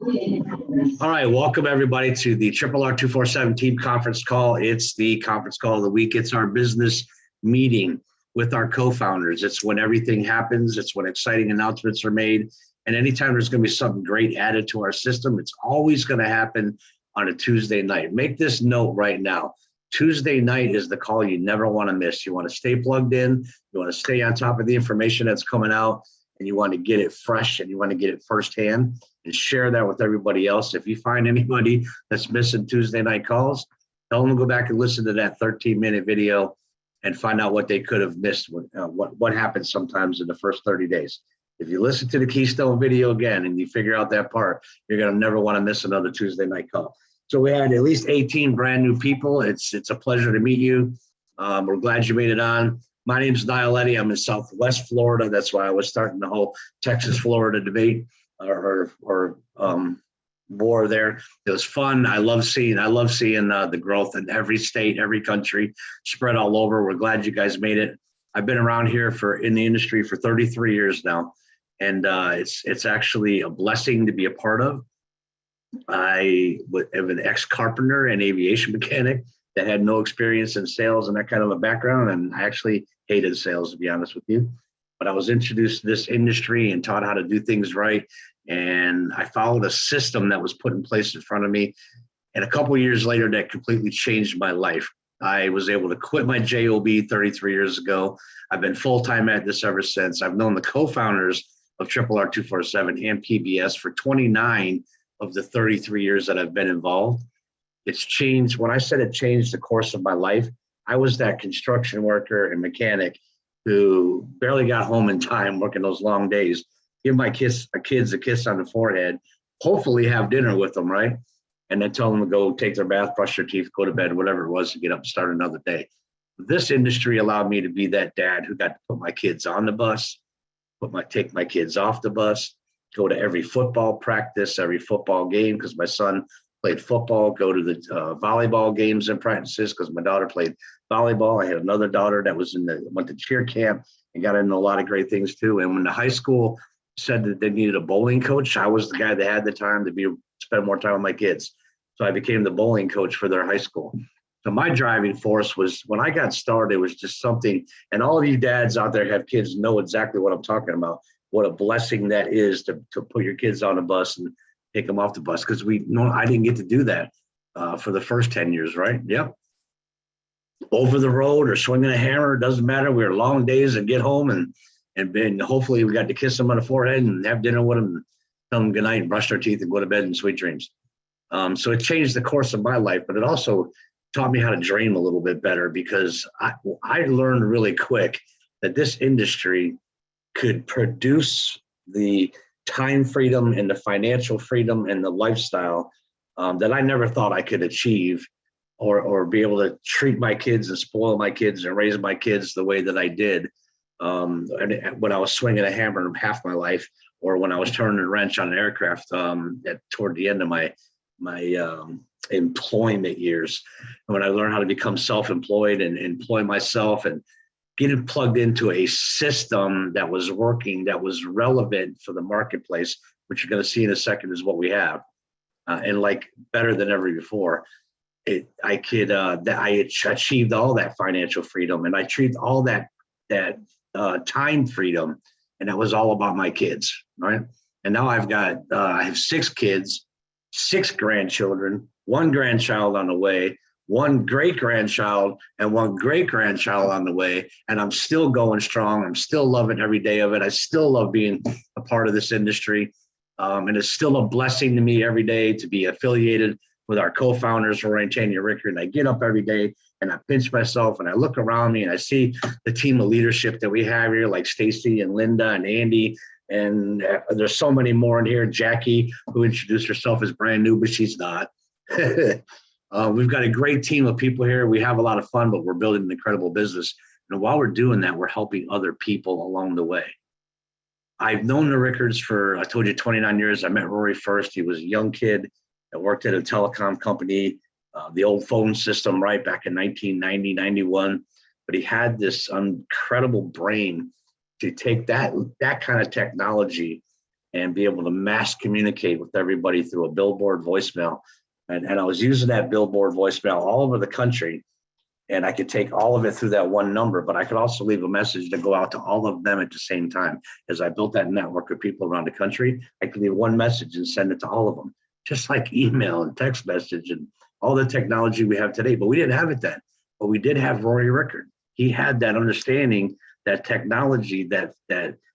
All right, welcome everybody to the RRR247 team conference call. It's the conference call of the week. It's our business meeting with our co-founders. It's when everything happens. It's when exciting announcements are made. And anytime there's going to be something great added to our system, it's always going to happen on a Tuesday night. Make this note right now. Tuesday night is the call you never want to miss. You want to stay plugged in. You want to stay on top of the information that's coming out, and you want to get it fresh and you want to get it firsthand and share that with everybody else. If you find anybody that's missing Tuesday night calls, tell them to go back and listen to that 13-minute video and find out what they could have missed, what happens sometimes in the first 30 days. If you listen to the Keystone video again and you figure out that part, you're going to never want to miss another Tuesday night call. So we had at least 18 brand new people. It's a pleasure to meet you. We're glad you made it on. My name's Niall Eddy. I'm in Southwest Florida. That's why I was starting the whole Texas-Florida debate or war there. It was fun. I love seeing the growth in every state, every country, spread all over. We're glad you guys made it. I've been around here in the industry for 33 years now, and it's actually a blessing to be a part of. I am an ex-carpenter and aviation mechanic that had no experience in sales and that kind of a background, and I actually hated sales, to be honest with you. But I was introduced to this industry and taught how to do things right, and I followed a system that was put in place in front of me. And a couple of years later, that completely changed my life. I was able to quit my job 33 years ago. I've been full-time at this ever since. I've known the co-founders of RRR247 and PBS for 29 of the 33 years that I've been involved. It's changed. When I said it changed the course of my life, I was that construction worker and mechanic who barely got home in time working those long days. Give my kids a kiss on the forehead, hopefully have dinner with them, right? And then tell them to go take their bath, brush their teeth, go to bed, whatever it was, to get up and start another day. This industry allowed me to be that dad who got to put my kids on the bus, take my kids off the bus, go to every football practice, every football game, because my son played football, go to the volleyball games and practices because my daughter played volleyball. I had another daughter that went to cheer camp and got into a lot of great things too. And when the high school said that they needed a bowling coach, I was the guy that had the time to spend more time with my kids. So I became the bowling coach for their high school. So my driving force was, when I got started, it was just something, and all of you dads out there have kids know exactly what I'm talking about, what a blessing that is to put your kids on a bus and take them off the bus, because I didn't get to do that for the first 10 years, right? Yep. Over the road or swinging a hammer, it doesn't matter. We were long days and get home and hopefully we got to kiss them on the forehead and have dinner with them and tell them goodnight and brush their teeth and go to bed and sweet dreams. So it changed the course of my life, but it also taught me how to dream a little bit better, because I learned really quick that this industry could produce the time freedom and the financial freedom and the lifestyle that I never thought I could achieve, or be able to treat my kids and spoil my kids and raise my kids the way that I did when I was swinging a hammer half my life, or when I was turning a wrench on an aircraft toward the end of my employment years. And when I learned how to become self-employed and employ myself and getting plugged into a system that was working, that was relevant for the marketplace, which you're going to see in a second is what we have, and like better than ever before. I achieved all that financial freedom, and I achieved all that time freedom, and that was all about my kids, right? And now I have 6 kids, 6 grandchildren, 1 grandchild on the way, 1 great-grandchild, and 1 great-grandchild on the way, and I'm still going strong. I'm still loving every day of it. I still love being a part of this industry, and it's still a blessing to me every day to be affiliated with our co-founders, Rory and Tanya Ricker, and I get up every day and I pinch myself and I look around me and I see the team of leadership that we have here, like Stacy and Linda and Andy, and there's so many more in here. Jackie, who introduced herself as brand new, but she's not. We've got a great team of people here. We have a lot of fun, but we're building an incredible business. And while we're doing that, we're helping other people along the way. I've known the Rickards for, I told you, 29 years. I met Rory first. He was a young kid that worked at a telecom company, the old phone system, right back in 1990, 91. But he had this incredible brain to take that kind of technology and be able to mass communicate with everybody through a billboard voicemail. And I was using that billboard voicemail all over the country, and I could take all of it through that one number, but I could also leave a message to go out to all of them at the same time. As I built that network of people around the country, I could leave one message and send it to all of them, just like email and text message and all the technology we have today. But we didn't have it then. But we did have Rory Rickard. He had that understanding, that technology, that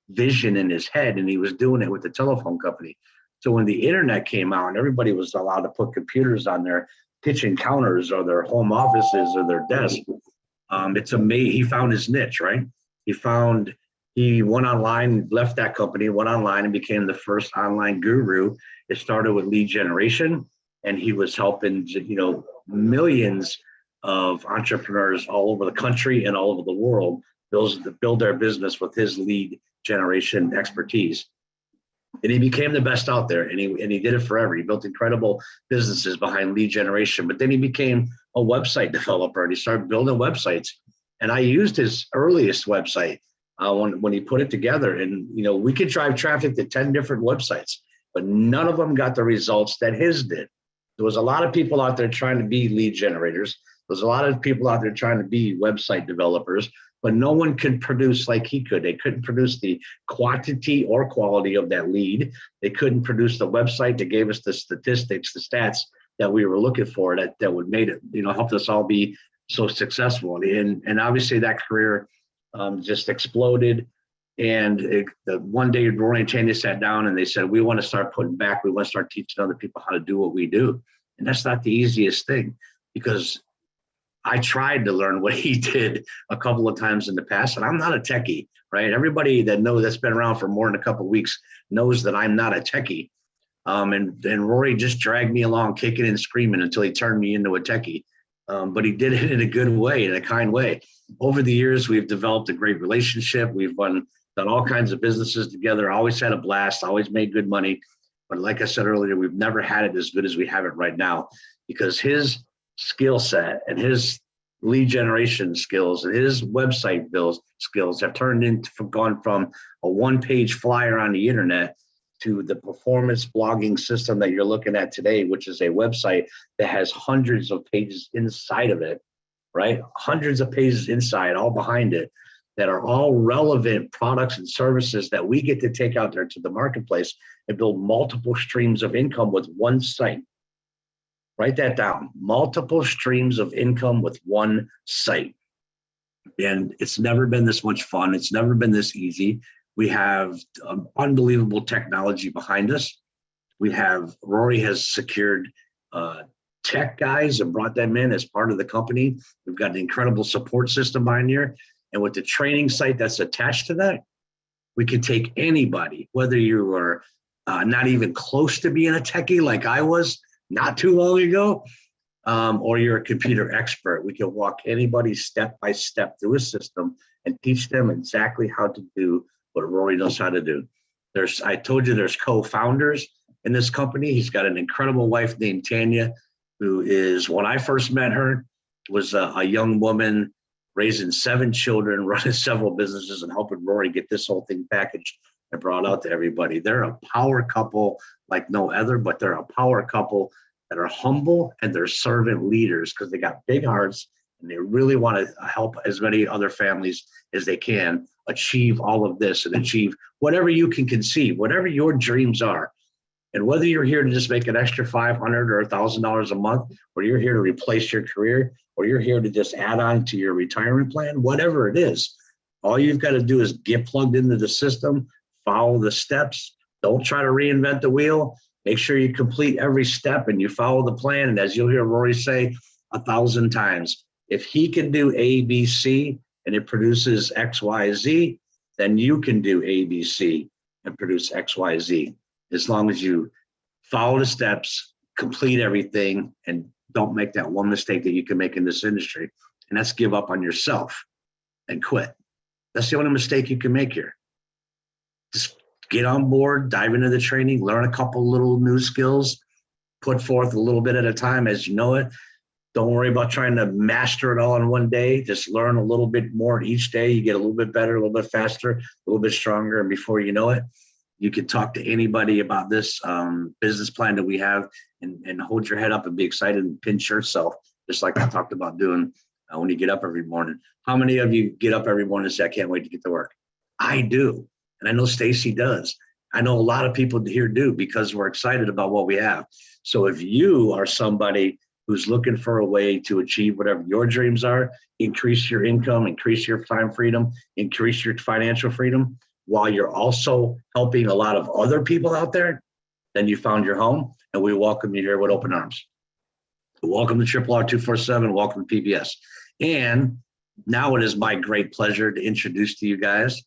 vision in his head, and he was doing it with the telephone company. So when the internet came out and everybody was allowed to put computers on their kitchen counters or their home offices or their desk, it's amazing. He found his niche, right? He went online, left that company, went online and became the first online guru. It started with lead generation, and he was helping, millions of entrepreneurs all over the country and all over the world build their business with his lead generation expertise. And he became the best out there, and he did it forever. He built incredible businesses behind lead generation, but then he became a website developer, and he started building websites. And I used his earliest website when he put it together. And, we could drive traffic to 10 different websites, but none of them got the results that his did. There was a lot of people out there trying to be lead generators. There's a lot of people out there trying to be website developers, but no one could produce like he could. They couldn't produce the quantity or quality of that lead. They couldn't produce the website that gave us the statistics, the stats that we were looking for that would made it, helped us all be so successful. And obviously that career just exploded. And one day Rory and Tanya sat down and they said, we want to start putting back. We want to start teaching other people how to do what we do. And that's not the easiest thing, because I tried to learn what he did a couple of times in the past, and I'm not a techie, right? Everybody that's been around for more than a couple of weeks knows that I'm not a techie. And Rory just dragged me along, kicking and screaming until he turned me into a techie. But he did it in a good way, in a kind way. Over the years, we've developed a great relationship. We've done all kinds of businesses together, always had a blast, always made good money. But like I said earlier, we've never had it as good as we have it right now, because his skill set and his lead generation skills and his website build skills have gone from a one-page flyer on the internet to the performance blogging system that you're looking at today, which is a website that has hundreds of pages inside of it, right? Hundreds of pages inside, all behind it, that are all relevant products and services that we get to take out there to the marketplace and build multiple streams of income with one site. Write that down. Multiple streams of income with one site. And it's never been this much fun. It's never been this easy. We have unbelievable technology behind us. Rory has secured tech guys and brought them in as part of the company. We've got an incredible support system behind here. And with the training site that's attached to that, we can take anybody, whether you are not even close to being a techie like I was not too long ago, or you're a computer expert. We can walk anybody step by step through a system and teach them exactly how to do what Rory knows how to do. I told you there's co-founders in this company. He's got an incredible wife named Tanya, who is, when I first met her, was a young woman raising 7 children, running several businesses, and helping Rory get this whole thing packaged and brought out to everybody. They're a power couple like no other, but they're a power couple that are humble, and they're servant leaders because they got big hearts and they really want to help as many other families as they can achieve all of this and achieve whatever you can conceive, whatever your dreams are. And whether you're here to just make an extra $500 or $1,000 a month, or you're here to replace your career, or you're here to just add on to your retirement plan, whatever it is, all you've got to do is get plugged into the system, follow the steps. Don't try to reinvent the wheel. Make sure you complete every step and you follow the plan. And as you'll hear Rory say 1,000 times, if he can do A, B, C, and it produces X, Y, Z, then you can do A, B, C and produce X, Y, Z. As long as you follow the steps, complete everything, and don't make that one mistake that you can make in this industry. And that's give up on yourself and quit. That's the only mistake you can make here. Just get on board, dive into the training, learn a couple little new skills, put forth a little bit at a time as you know it. Don't worry about trying to master it all in one day. Just learn a little bit more each day. You get a little bit better, a little bit faster, a little bit stronger, and before you know it, You can talk to anybody about this business plan that we have, and hold your head up and be excited and pinch yourself, just like I talked about doing when you get up every morning. How many of you get up every morning and say, I can't wait to get to work? I do. And I know Stacy does. I know a lot of people here do, because we're excited about what we have. So if you are somebody who's looking for a way to achieve whatever your dreams are, increase your income, increase your time freedom, increase your financial freedom, while you're also helping a lot of other people out there, then you found your home, and we welcome you here with open arms. Welcome to RRR247, welcome to PBS. And now it is my great pleasure to introduce to you guys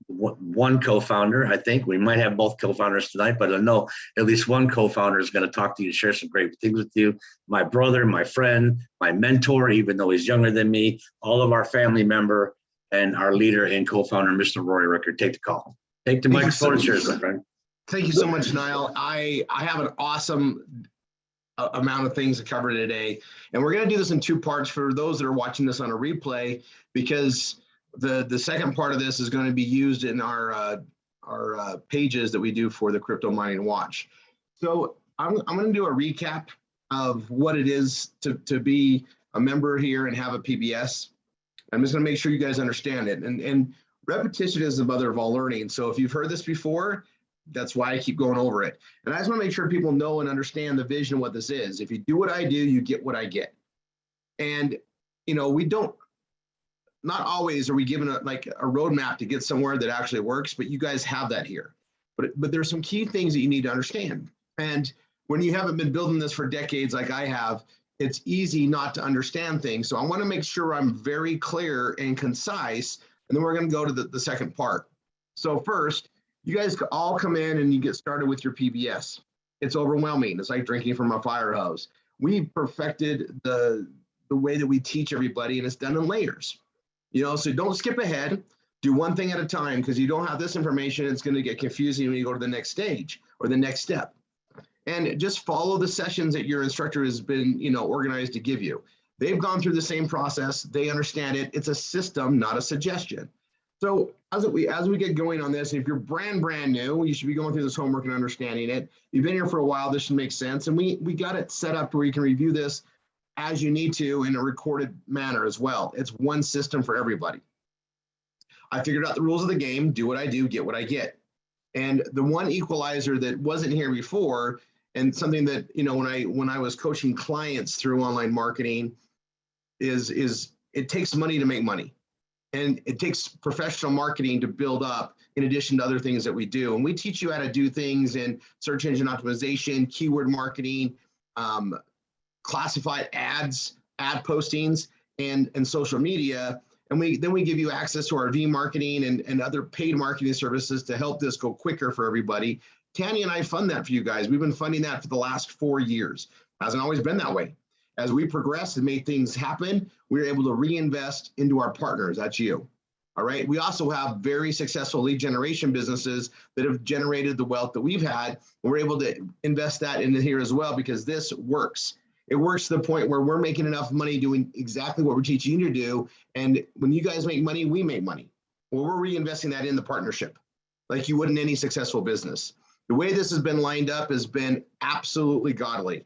one co-founder. I think we might have both co-founders tonight, but I know at least one co-founder is going to talk to you, share some great things with you. My brother, my friend, my mentor, even though he's younger than me, all of our family member, and our leader and co-founder, Mr. Rory Rickard. Take the call. Take the microphone and cheers, my friend. Thank you so much, Niall. I have an awesome amount of things to cover today, and we're going to do this in two parts for those that are watching this on a replay, because the second part of this is going to be used in our pages that we do for the Crypto Mining Watch. So I'm going to do a recap of what it is to be a member here and have a PBS. I'm just going to make sure you guys understand it. And repetition is the mother of all learning. So if you've heard this before, that's why I keep going over it. And I just want to make sure people know and understand the vision of what this is. If you do what I do, you get what I get. And, you know, not always are we given a roadmap to get somewhere that actually works, but you guys have that here. But there's some key things that you need to understand. And when you haven't been building this for decades like I have, it's easy not to understand things. So I want to make sure I'm very clear and concise, and then we're going to go to the second part. So first, you guys all come in and you get started with your PBS. It's overwhelming. It's like drinking from a fire hose. We perfected the way that we teach everybody, and it's done in layers. You know, so don't skip ahead. Do one thing at a time, because you don't have this information, it's going to get confusing when you go to the next stage or the next step. And just follow the sessions that your instructor has been, organized to give you. They've gone through the same process. They understand it. It's a system, not a suggestion. So as we get going on this, and if you're brand new, you should be going through this homework and understanding it. You've been here for a while, this should make sense. And we got it set up where you can review this as you need to in a recorded manner as well. It's one system for everybody. I figured out the rules of the game, do what I do, get what I get. And the one equalizer that wasn't here before, and something that, when I was coaching clients through online marketing, is it takes money to make money. And it takes professional marketing to build up, in addition to other things that we do. And we teach you how to do things in search engine optimization, keyword marketing, classified ads, ad postings, and social media. And then we give you access to our V marketing and other paid marketing services to help this go quicker for everybody. Tanya and I fund that for you guys. We've been funding that for the last 4 years. Hasn't always been that way. As we progressed and made things happen, we were able to reinvest into our partners. That's you. All right. We also have very successful lead generation businesses that have generated the wealth that we've had. And we're able to invest that into here as well, because this works. It works to the point where we're making enough money doing exactly what we're teaching you to do. And when you guys make money, we make money. Well, we're reinvesting that in the partnership like you would in any successful business. The way this has been lined up has been absolutely godly.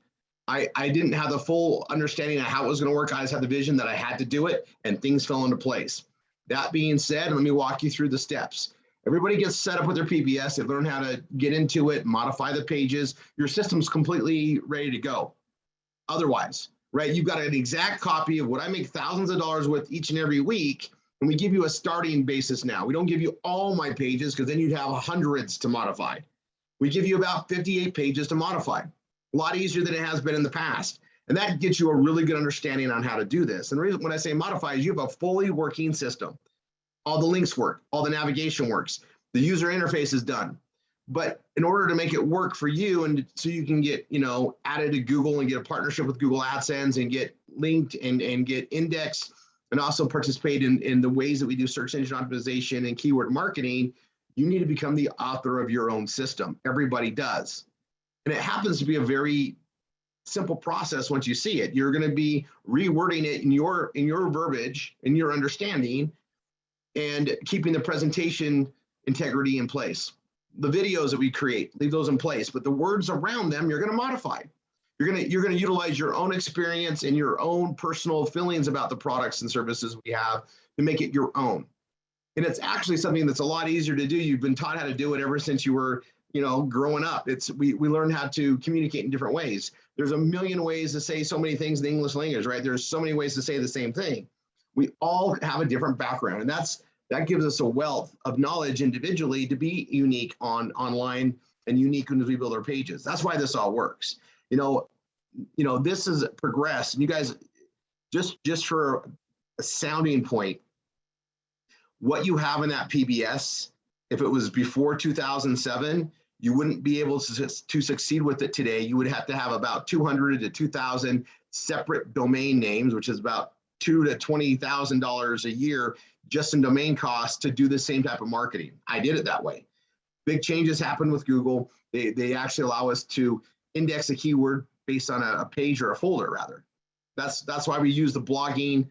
I didn't have the full understanding of how it was going to work. I just had the vision that I had to do it, and things fell into place. That being said, let me walk you through the steps. Everybody gets set up with their PBS. They learn how to get into it, modify the pages. Your system's completely ready to go. Otherwise, right, you've got an exact copy of what I make thousands of dollars with each and every week, and we give you a starting basis now. We don't give you all my pages, because then you'd have hundreds to modify. We give you about 58 pages to modify. A lot easier than it has been in the past. And that gets you a really good understanding on how to do this. And the reason when I say modify is you have a fully working system. All the links work, all the navigation works, the user interface is done. But in order to make it work for you, and so you can get, added to Google and get a partnership with Google AdSense and get linked and get indexed, and also participate in the ways that we do search engine optimization and keyword marketing, you need to become the author of your own system. Everybody does. And it happens to be a very simple process once you see it. You're going to be rewording it in your verbiage, in your understanding, and keeping the presentation integrity in place. the videos that we create, leave those in place, but the words around them, you're going to modify. You're going to utilize your own experience and your own personal feelings about the products and services we have to make it your own. And it's actually something that's a lot easier to do. You've been taught how to do it ever since you were, growing up. We learn how to communicate in different ways. There's a million ways to say so many things in the English language, right? There's so many ways to say the same thing. We all have a different background, and that gives us a wealth of knowledge individually to be unique online and unique when we build our pages. That's why this all works. This has progressed, and you guys, just for a sounding point, what you have in that PBS, if it was before 2007, you wouldn't be able to succeed with it today. You would have to have about 200 to 2,000 separate domain names, which is about $2,000 to $20,000 a year just in domain costs to do the same type of marketing. I did it that way. Big changes happened with Google. They actually allow us to index a keyword based on a page or a folder, rather. That's why we use the blogging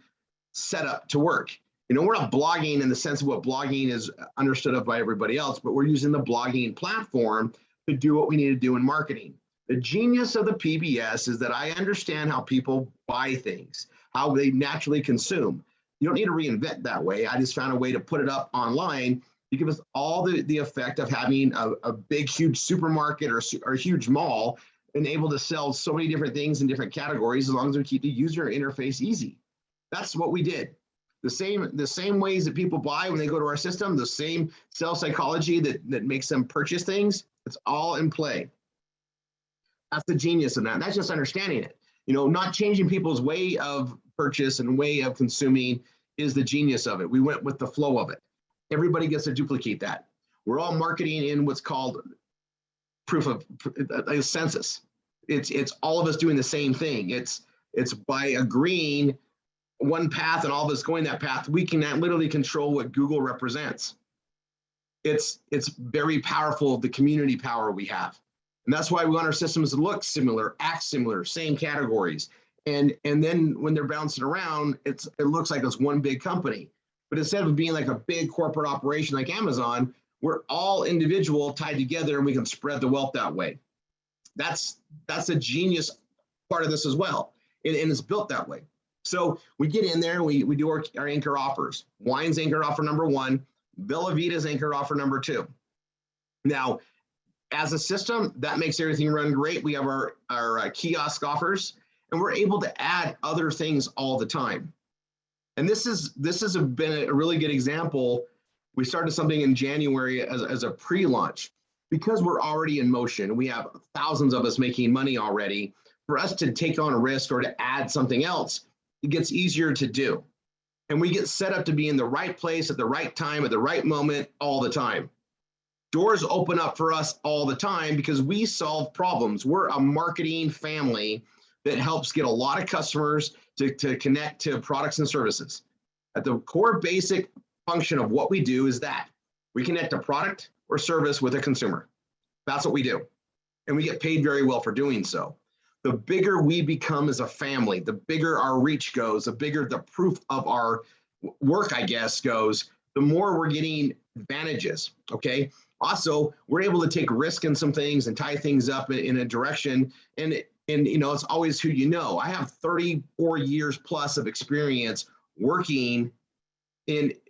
setup to work. We're not blogging in the sense of what blogging is understood of by everybody else, but we're using the blogging platform to do what we need to do in marketing. The genius of the PBS is that I understand how people buy things, how they naturally consume. You don't need to reinvent that way. I just found a way to put it up online to give us all the effect of having a big, huge supermarket or a huge mall and able to sell so many different things in different categories as long as we keep the user interface easy. That's what we did. The same ways that people buy when they go to our system, the same sales psychology that makes them purchase things, it's all in play. That's the genius of that. That's just understanding it. Not changing people's way of purchase and way of consuming is the genius of it. We went with the flow of it. Everybody gets to duplicate that. We're all marketing in what's called proof of a census. It's all of us doing the same thing. It's by agreeing one path and all of us going that path, we can literally control what Google represents. It's very powerful, the community power we have. And that's why we want our systems to look similar, act similar, same categories. And then when they're bouncing around, it looks like it's one big company. But instead of being like a big corporate operation like Amazon, we're all individual tied together and we can spread the wealth that way. That's a genius part of this as well. And it's built that way. So we get in there and we do our anchor offers. Wine's anchor offer number 1, Bella Vita's anchor offer number 2. Now, as a system, that makes everything run great. We have our kiosk offers, and we're able to add other things all the time. And this has been a really good example. We started something in January as a pre-launch because we're already in motion. We have thousands of us making money already. For us to take on a risk or to add something else, it gets easier to do. And we get set up to be in the right place at the right time, at the right moment, all the time. Doors open up for us all the time because we solve problems. We're a marketing family that helps get a lot of customers to connect to products and services. At the core basic function of what we do is that we connect a product or service with a consumer. That's what we do. And we get paid very well for doing so. The bigger we become as a family, the bigger our reach goes, the bigger the proof of our work, I guess, goes, the more we're getting advantages, okay? Also, we're able to take risk in some things and tie things up in a direction, and it's always who you know. I have 34 years plus of experience working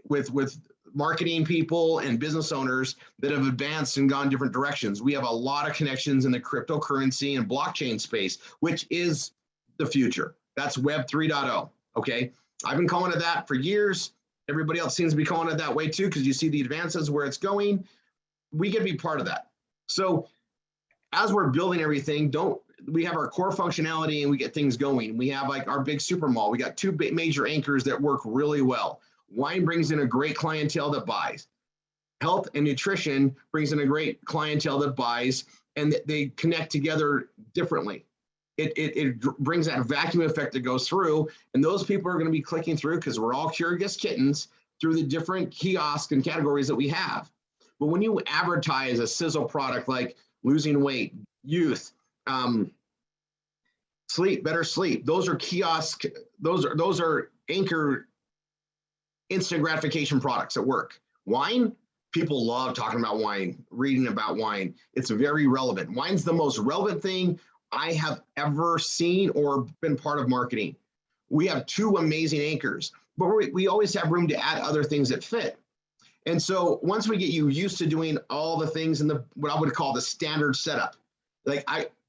with marketing people and business owners that have advanced and gone different directions. We have a lot of connections in the cryptocurrency and blockchain space, which is the future. That's Web 3.0, okay? I've been calling it that for years. Everybody else seems to be calling it that way too, because you see the advances where it's going. We get to be part of that. So as we're building everything, we have our core functionality and we get things going. We have like our big super mall. We got 2 major anchors that work really well. Wine brings in a great clientele that buys. Health and nutrition brings in a great clientele that buys, and they connect together differently. It brings that vacuum effect that goes through, and those people are going to be clicking through because we're all curious kittens through the different kiosks and categories that we have. But when you advertise a sizzle product like losing weight, youth, sleep, better sleep, those are kiosk, those are anchor instant gratification products at work. Wine, people love talking about wine, reading about wine. It's very relevant. Wine's the most relevant thing I have ever seen or been part of marketing. We have two amazing anchors, but we always have room to add other things that fit. And so once we get you used to doing all the things in the what I would call the standard setup,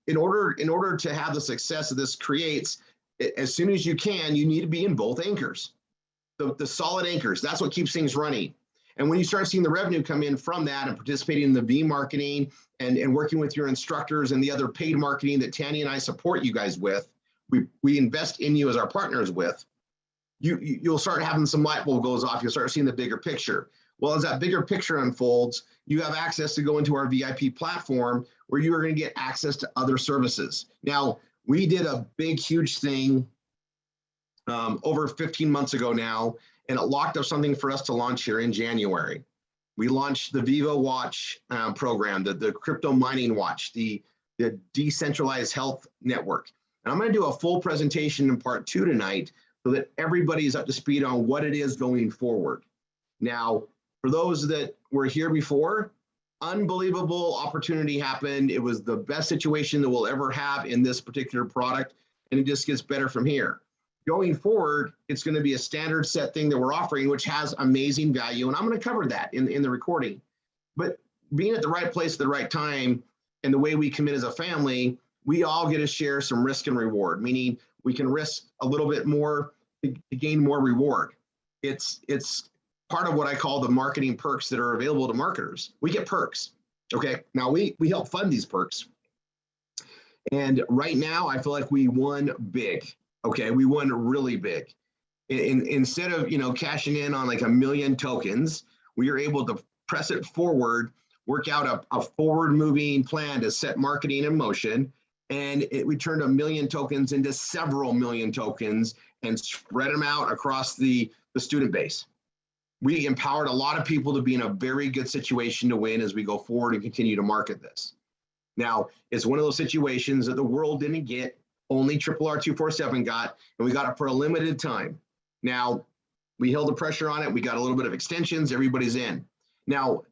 in order to have the success that this creates, as soon as you can, you need to be in both anchors, the solid anchors. That's what keeps things running. And when you start seeing the revenue come in from that and participating in the V marketing and working with your instructors and the other paid marketing that Tanny and I support you guys with, we invest in you as our partners with, you'll start having some light bulb goes off. You'll start seeing the bigger picture. Well, as that bigger picture unfolds, you have access to go into our VIP platform where you are going to get access to other services. Now, we did a big, huge thing over 15 months ago now, and it locked up something for us to launch here in January. We launched the Vivo Watch program, the crypto mining watch, the decentralized health network. And I'm going to do a full presentation in part 2 tonight so that everybody's up to speed on what it is going forward. Now, for those that were here before, unbelievable opportunity happened. It was the best situation that we'll ever have in this particular product, and it just gets better from here. Going forward, it's going to be a standard set thing that we're offering, which has amazing value, and I'm going to cover that in the recording. But being at the right place at the right time and the way we commit as a family, we all get to share some risk and reward, meaning we can risk a little bit more to gain more reward. It's part of what I call the marketing perks that are available to marketers. We get perks, okay? Now, we help fund these perks. And right now, I feel like we won big, okay? We won really big. Instead of, cashing in on like 1 million tokens, we are able to press it forward, work out a forward-moving plan to set marketing in motion, and we turned 1 million tokens into several million tokens and spread them out across the student base. We empowered a lot of people to be in a very good situation to win as we go forward and continue to market this. Now, it's one of those situations that the world didn't get, only RRR247 got, and we got it for a limited time. Now, we held the pressure on it. We got a little bit of extensions. Everybody's in. Now,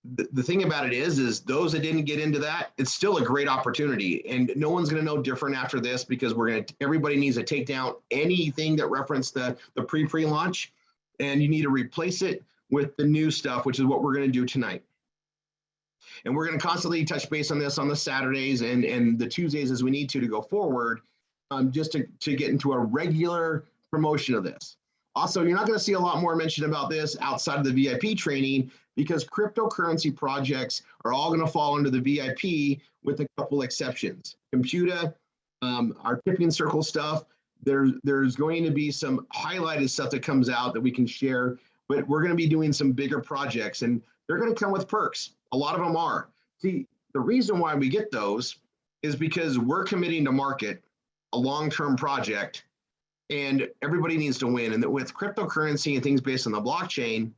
the thing about it is those that didn't get into that, it's still a great opportunity, and no one's going to know different after this because everybody needs to take down anything that referenced the pre-launch, and you need to replace it with the new stuff, which is what we're going to do tonight. And we're going to constantly touch base on this on the Saturdays and the Tuesdays as we need to go forward, just to get into a regular promotion of this. Also, you're not going to see a lot more mention about this outside of the VIP training because cryptocurrency projects are all going to fall under the VIP with a couple exceptions. Computer, our tipping circle stuff, there's going to be some highlighted stuff that comes out that we can share, but we're going to be doing some bigger projects and they're going to come with perks. A lot of them are. See, the reason why we get those is because we're committing to market a long-term project and everybody needs to win. And that with cryptocurrency and things based on the blockchain,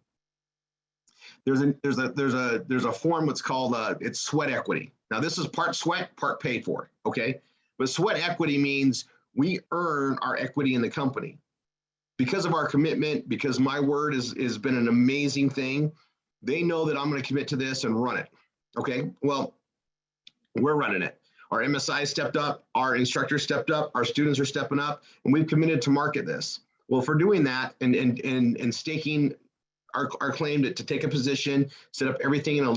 there's a form that's called it's sweat equity. Now this is part sweat, part paid for, okay? But sweat equity means we earn our equity in the company. Because of our commitment, because my word has been an amazing thing, they know that I'm going to commit to this and run it. Okay, well, we're running it. Our MSI stepped up, our instructors stepped up, our students are stepping up, and we've committed to market this. Well, for doing that and staking our claim to take a position, set up everything in a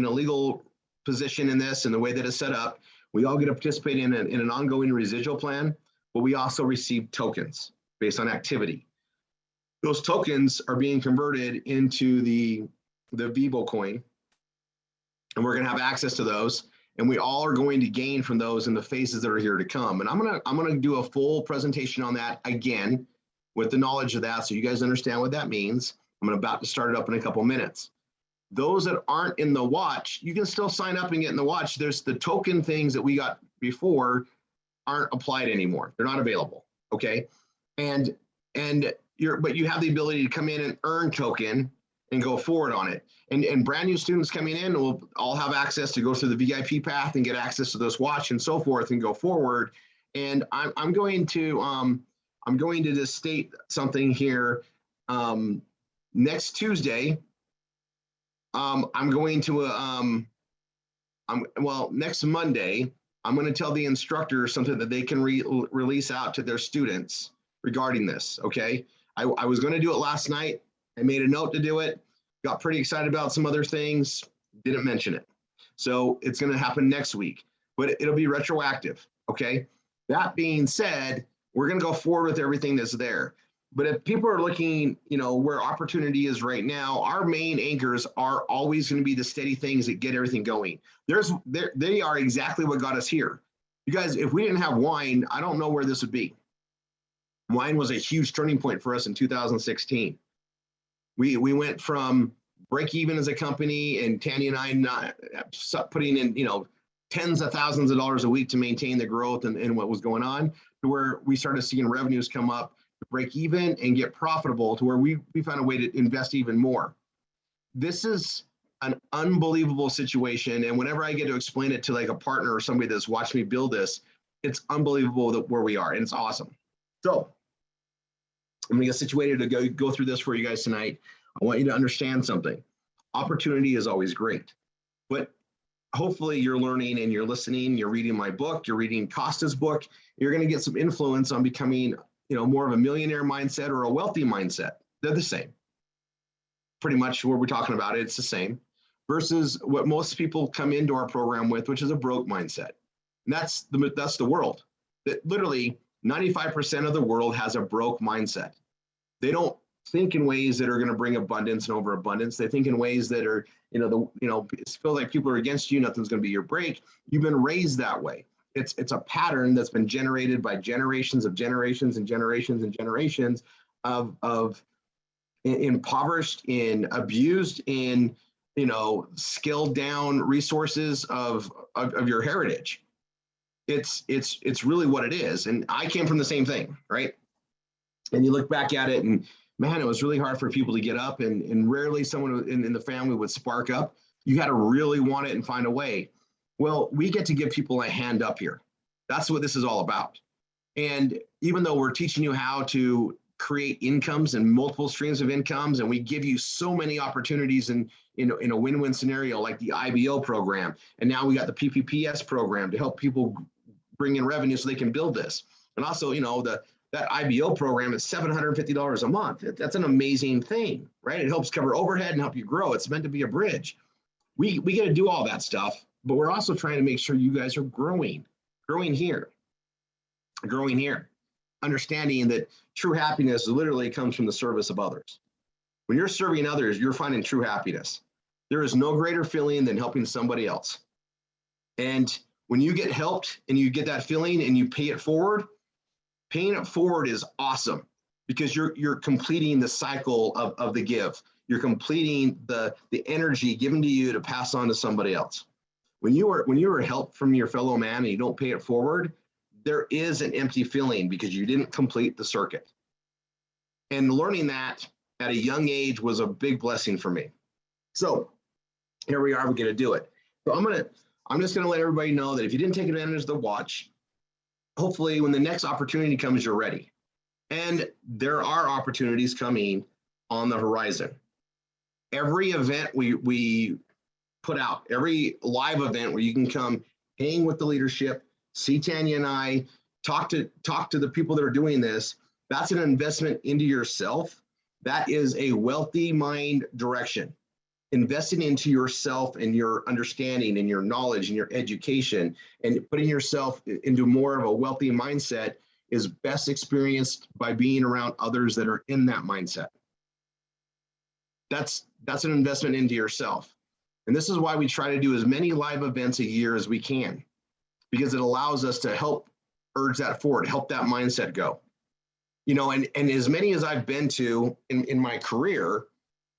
legal position in this and the way that it's set up, we all get to participate in an ongoing residual plan, but we also receive tokens based on activity. Those tokens are being converted into the Vivo coin, and we're going to have access to those, and we all are going to gain from those in the phases that are here to come. And I'm gonna do a full presentation on that again with the knowledge of that, so you guys understand what that means. I'm about to start it up in a couple minutes. Those that aren't in the watch, you can still sign up and get in the watch. There's the token things that we got before aren't applied anymore. They're not available. Okay, but you have the ability to come in and earn token and go forward on it. And brand new students coming in will all have access to go through the VIP path and get access to this watch and so forth and go forward. And I'm going to just state something here. Next Tuesday, I'm going to, next Monday, I'm going to tell the instructors something that they can release out to their students regarding this. Okay. I was going to do it last night. I made a note to do it. Got pretty excited about some other things. Didn't mention it. So it's going to happen next week, but it'll be retroactive. Okay. That being said, we're going to go forward with everything that's there. But if people are looking, where opportunity is right now, our main anchors are always going to be the steady things that get everything going. They are exactly what got us here. You guys, if we didn't have wine, I don't know where this would be. Wine was a huge turning point for us in 2016. We went from break even as a company, and Tanya and I not putting in, tens of thousands of dollars a week to maintain the growth and what was going on, to where we started seeing revenues come up, break even and get profitable, to where we found a way to invest even more. This is an unbelievable situation. And whenever I get to explain it to like a partner or somebody that's watched me build this, it's unbelievable that where we are, and it's awesome. So I'm gonna get situated to go through this for you guys tonight. I want you to understand something. Opportunity is always great, but hopefully you're learning and you're listening, you're reading my book, you're reading Costa's book, you're gonna get some influence on becoming more of a millionaire mindset or a wealthy mindset. They're the same. Pretty much what we're talking about, it's the same, versus what most people come into our program with, which is a broke mindset. And that's the world. That literally 95% of the world has a broke mindset. They don't think in ways that are going to bring abundance and overabundance. They think in ways that are, it feels like people are against you, nothing's going to be your break. You've been raised that way. It's a pattern that's been generated by generations of generations and generations and generations of impoverished, in abused, in scaled down resources of your heritage. It's really what it is. And I came from the same thing, right? And you look back at it, and man, it was really hard for people to get up, and rarely someone in the family would spark up. You had to really want it and find a way. Well, we get to give people a hand up here. That's what this is all about. And even though we're teaching you how to create incomes and multiple streams of incomes, and we give you so many opportunities in a win-win scenario, like the IBO program, and now we got the PPPS program to help people bring in revenue so they can build this. And also, that IBO program is $750 a month. That's an amazing thing, right? It helps cover overhead and help you grow. It's meant to be a bridge. We got to do all that stuff, but we're also trying to make sure you guys are growing here, understanding that true happiness literally comes from the service of others. When you're serving others, you're finding true happiness. There is no greater feeling than helping somebody else. And when you get helped and you get that feeling and you pay it forward, paying it forward is awesome, because you're completing the cycle of the give. You're completing the energy given to you to pass on to somebody else. When you are helped from your fellow man and you don't pay it forward, there is an empty feeling because you didn't complete the circuit. And learning that at a young age was a big blessing for me. So here we are, we're going to do it. So I'm just going to let everybody know that if you didn't take advantage of the watch, hopefully when the next opportunity comes, you're ready. And there are opportunities coming on the horizon. Every event we put out, every live event where you can come hang with the leadership, see Tanya and I, talk to the people that are doing this, that's an investment into yourself. That is a wealthy mind direction. Investing into yourself and your understanding and your knowledge and your education and putting yourself into more of a wealthy mindset is best experienced by being around others that are in that mindset. That's an investment into yourself. And this is why we try to do as many live events a year as we can, because it allows us to help urge that forward, help that mindset go. And as many as I've been to in my career,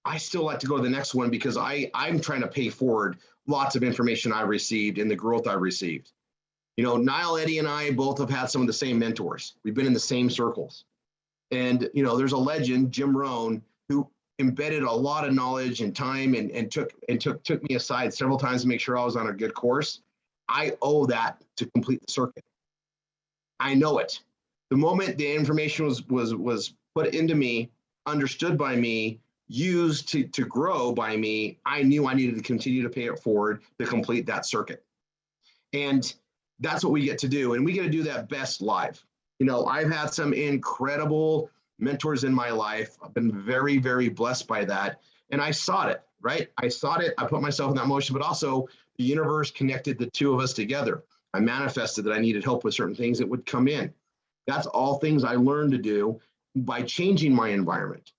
I still like to go to the next one because I'm trying to pay forward lots of information I've received and the growth I've received. Niall, Eddie, and I both have had some of the same mentors. We've been in the same circles. And, there's a legend, Jim Rohn, who embedded a lot of knowledge and time and took me aside several times to make sure I was on a good course. I owe that to complete the circuit. I know it. The moment the information was put into me, understood by me, used to grow by me, I knew I needed to continue to pay it forward to complete that circuit. And that's what we get to do. And we get to do that best live. You know, I've had some incredible mentors in my life. I've been very, very blessed by that. And I sought it, right? I sought it. I put myself in that motion, but also the universe connected the two of us together. I manifested that I needed help with certain things that would come in. That's all things I learned to do by changing my environment.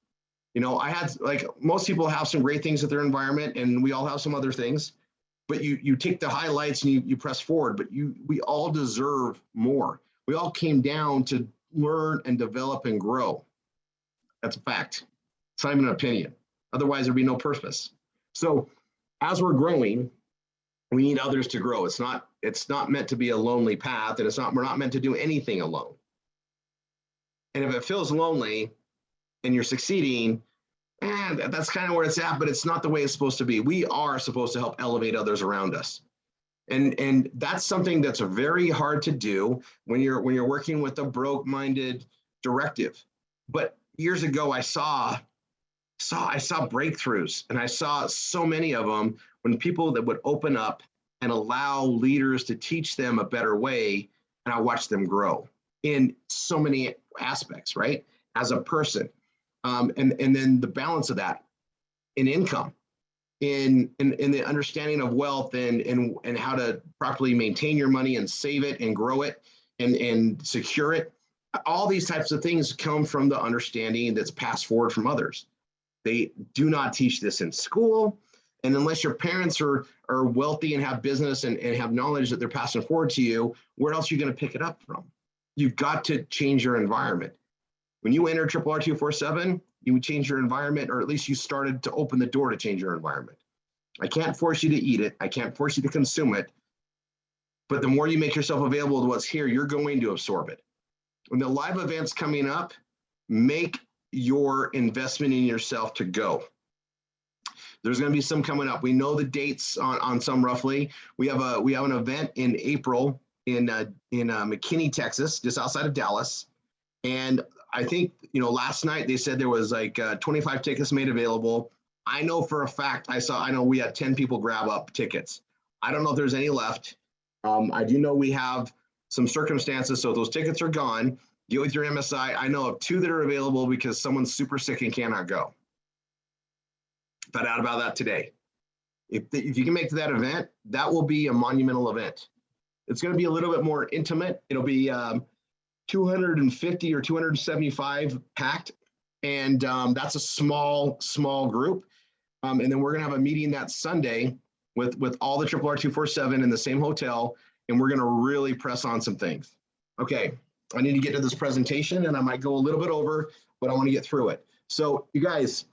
You know, I had, like most people have some great things at their environment, and we all have some other things, but you take the highlights and you press forward, but we all deserve more. We all came down to learn and develop and grow. That's a fact. It's not even an opinion. Otherwise, there'd be no purpose. So as we're growing, we need others to grow. It's not meant to be a lonely path, and we're not meant to do anything alone. And if it feels lonely and you're succeeding, that's kind of where it's at, but it's not the way it's supposed to be. We are supposed to help elevate others around us. And that's something that's very hard to do when you're working with a broke-minded directive. But years ago, I saw breakthroughs, and I saw so many of them when people that would open up and allow leaders to teach them a better way, and I watched them grow in so many aspects, right? As a person, and then the balance of that in income, in the understanding of wealth, and how to properly maintain your money and save it and grow it and secure it. All these types of things come from the understanding that's passed forward from others. They do not teach this in school. And unless your parents are wealthy and have business and have knowledge that they're passing forward to you, where else are you going to pick it up from? You've got to change your environment. When you enter RRR247, you would change your environment, or at least you started to open the door to change your environment. I can't force you to eat it. I can't force you to consume it. But the more you make yourself available to what's here, you're going to absorb it. When the live event's coming up, make your investment in yourself to go. There's going to be some coming up. We know the dates on some roughly. We have an event in April in McKinney, Texas, just outside of Dallas. And I think, last night they said there was like 25 tickets made available. I know for a fact, I know we had 10 people grab up tickets. I don't know if there's any left. I do know we have some circumstances, so those tickets are gone. Get with your MSI. I know of 2 that are available because someone's super sick and cannot go. Found out about that today. If you can make that event, that will be a monumental event. It's going to be a little bit more intimate. It'll be 250 or 275 packed, and that's a small group. And then we're going to have a meeting that Sunday with all the RRR247 in the same hotel, and we're going to really press on some things. Okay, I need to get to this presentation, and I might go a little bit over, but I want to get through it. So you guys,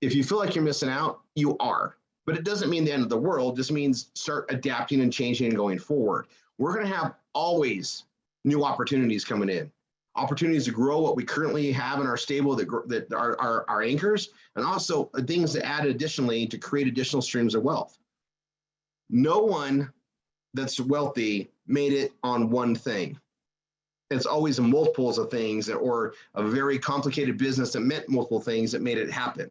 if you feel like you're missing out, you are. But it doesn't mean the end of the world. It just means start adapting and changing and going forward. We're going to have always new opportunities coming in, opportunities to grow what we currently have in our stable that are our anchors, and also things to add additionally to create additional streams of wealth. No one that's wealthy made it on one thing. It's always multiples of things, or a very complicated business that meant multiple things that made it happen.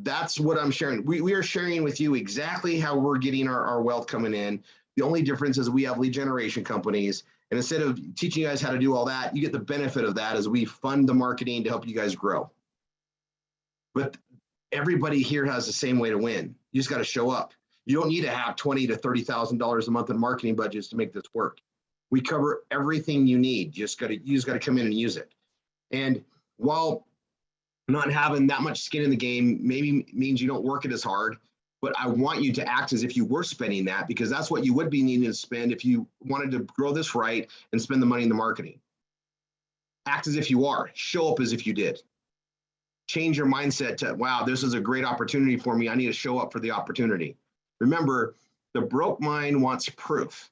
That's what I'm sharing. We are sharing with you exactly how we're getting our wealth coming in. The only difference is we have lead generation companies, and instead of teaching you guys how to do all that, you get the benefit of that as we fund the marketing to help you guys grow. But everybody here has the same way to win. You just got to show up. You don't need to have $20,000 to $30,000 a month in marketing budgets to make this work. We cover everything you need. You just got to come in and use it. And while not having that much skin in the game maybe means you don't work it as hard, but I want you to act as if you were spending that, because that's what you would be needing to spend if you wanted to grow this right and spend the money in the marketing. Act as if you are. Show up as if you did. Change your mindset to, wow, this is a great opportunity for me. I need to show up for the opportunity. Remember, the broke mind wants proof.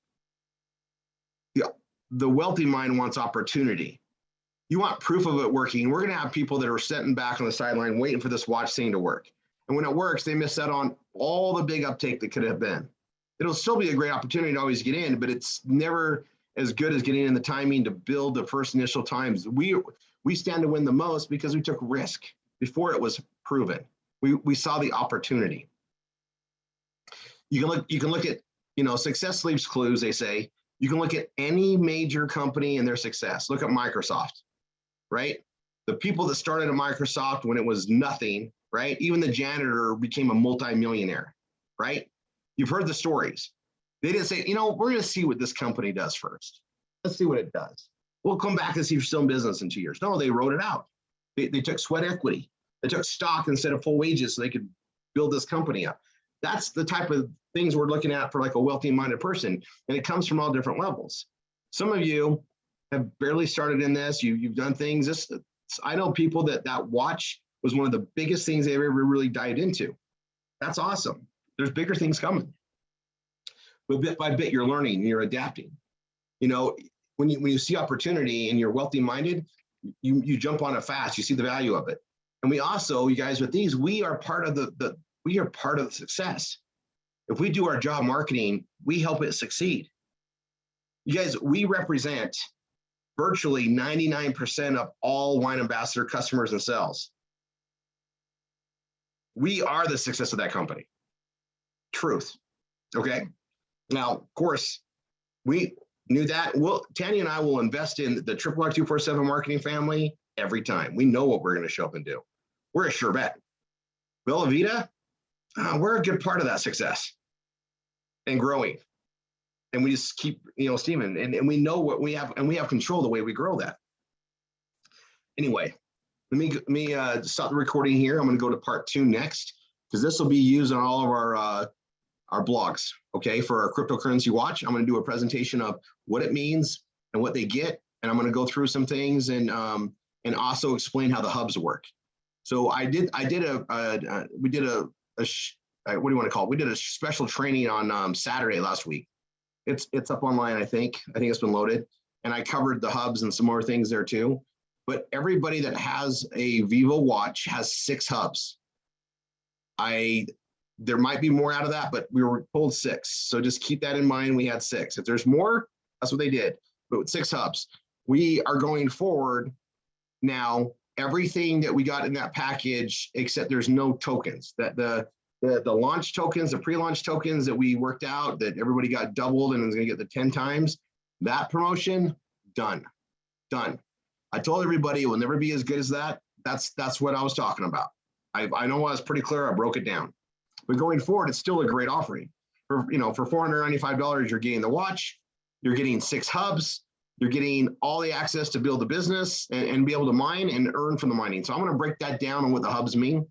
The wealthy mind wants opportunity. You want proof of it working. We're going to have people that are sitting back on the sideline waiting for this watch thing to work. And when it works, they miss out on all the big uptake that could have been. It'll still be a great opportunity to always get in, but it's never as good as getting in the timing to build the first initial times. We stand to win the most because we took risk. before it was proven. We saw the opportunity. You can look at, success leaves clues, they say. You can look at any major company and their success. Look at Microsoft, right? The people that started at Microsoft when it was nothing, right? Even the janitor became a multimillionaire, right? You've heard the stories. They didn't say, we're going to see what this company does first. Let's see what it does. We'll come back and see if you're still in business in 2 years. No, they wrote it out. They took sweat equity. They took stock instead of full wages so they could build this company up. That's the type of things we're looking at for like a wealthy-minded person. And it comes from all different levels. Some of you have barely started in this. You've done things. I know people that watch was one of the biggest things they've ever really dived into. That's awesome. There's bigger things coming. But bit by bit, you're learning, you're adapting. When you see opportunity and you're wealthy-minded, you jump on it fast. You see the value of it. And we also, you guys, with these, we are part of the success. If we do our job marketing, we help it succeed. You guys, we represent virtually 99% of all Wine Ambassador customers and sales. We are the success of that company. Truth. Okay. Now, of course, we knew that. Tanya and I will invest in the RRR247 marketing family every time. We know what we're going to show up and do. We're a sure bet. Bella Vita, we're a good part of that success and growing. And we just keep, steaming. And we know what we have, and we have control of the way we grow that. Anyway, let me stop the recording here. I'm going to go to part 2 next, because this will be used on all of our blogs. Okay, for our cryptocurrency watch, I'm going to do a presentation of what it means and what they get, and I'm going to go through some things and also explain how the hubs work. So we did a what do you want to call it? We did a special training on Saturday last week. It's up online, I think it's been loaded, and I covered the hubs and some more things there too. But everybody that has a Vivo watch has 6 hubs. There might be more out of that, but we were told 6. So just keep that in mind. We had 6. If there's more, that's what they did. But with 6 hubs, we are going forward now. Everything that we got in that package, except there's no tokens. That the launch tokens, the pre-launch tokens that we worked out, that everybody got doubled and is going to get the 10 times. That promotion, done. I told everybody it will never be as good as that. That's what I was talking about. I know I was pretty clear. I broke it down. But going forward, it's still a great offering. For $495, you're getting the watch, you're getting 6 hubs, you're getting all the access to build the business and be able to mine and earn from the mining. So I'm going to break that down on what the hubs mean.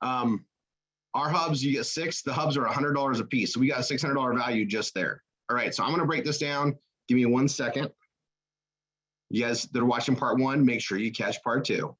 Our hubs, you get 6. The hubs are $100 a piece. So we got a $600 value just there. All right, so I'm going to break this down. Give me 1 second. You guys that are watching part 1, make sure you catch part 2.